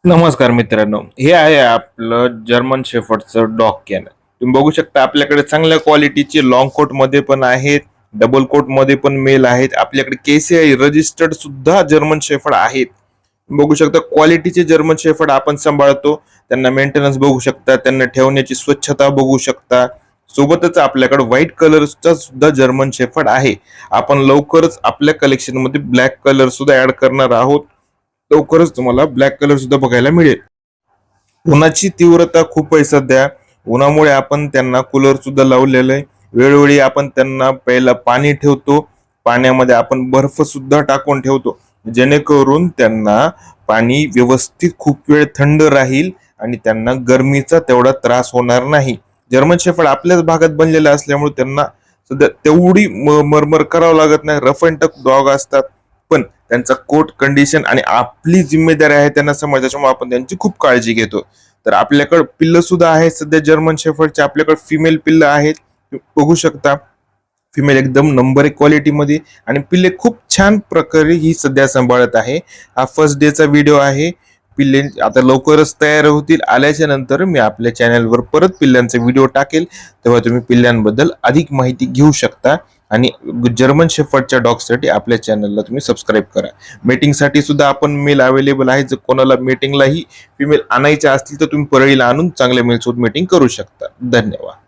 नमस्कार मित्रांनो, हे आहे आपलं जर्मन शेफर्डचं डॉग कॅनल. तुम्ही बघू शकता आपल्याकडे चांगल्या क्वालिटीचे लॉंग कोट मध्ये पण आहेत, डबल कोट मध्ये पण मेल आहेत. आपल्याकडे केसीआय रजिस्टर्ड सुद्धा जर्मन शेफर्ड आहेत. बघू शकता क्वालिटीचे जर्मन शेफर्ड आपण सांभाळतो. त्यांना मेंटेनन्स बघू शकता, त्यांना ठेवण्याची स्वच्छता बघू शकता. सोबतच आपल्याकडे व्हाईट कलरचा सुद्धा जर्मन शेफर्ड आहे. आपण लवकरच आपल्या कलेक्शन मध्ये ब्लॅक कलर सुद्धा ऍड करणार आहोत. लवकरच तुम्हाला ब्लॅक कलर सुद्धा बघायला मिळेल. उन्हाची तीव्रता खूप आहे सध्या. उन्हामुळे आपण त्यांना कूलर सुद्धा लावलेलं आहे. वेळोवेळी आपण त्यांना प्यायला पाणी ठेवतो. पाण्यामध्ये आपण बर्फ सुद्धा टाकून ठेवतो, जेणेकरून त्यांना पाणी व्यवस्थित खूप वेळ थंड राहील आणि त्यांना गरमीचा तेवढा त्रास होणार नाही. जर्मन शेफर्ड आपल्याच भागात बनलेला असल्यामुळे त्यांना सध्या तेवढी मरमर करावं लागत नाही. रफ अँड टफ डॉग असतात, पण त्यांचा कोट कंडिशन आणि आपली जिम्मेदारी आहे त्यांना समज, त्याच्यामुळे आपण त्यांची खूप काळजी घेतो. तर आपल्याकडे पिल्ल सुद्धा आहेत सध्या जर्मन शेफर्डचे. आपल्याकडे फिमेल पिल्ल आहेत, बघू शकता. फिमेल एकदम नंबर 1 क्वालिटी मध्ये आणि पिल्ले खूप छान प्रकारे ही सध्या सांभाळत आहे. हा फर्स्ट डे चा व्हिडिओ आहे. पिल्ले आता लवकरच तयार होतील. आल्याच्या नंतर मी आपल्या चॅनलवर परत पिल्लांचे व्हिडिओ टाकेल, तेव्हा तुम्ही पिल्लांबद्दल अधिक माहिती घेऊ शकता. आणि जर्मन शेफर्डच्या डॉगसाठी आपल्या चॅनलला तुम्ही सबस्क्राईब करा. मीटिंगसाठी सुद्धा आपण मेल अवेलेबल आहे. जर कोणाला मीटिंगलाही फिमेल आणायच्या असतील तर तुम्ही परळीला आणून चांगल्या मेल सोबत मीटिंग करू शकता. धन्यवाद.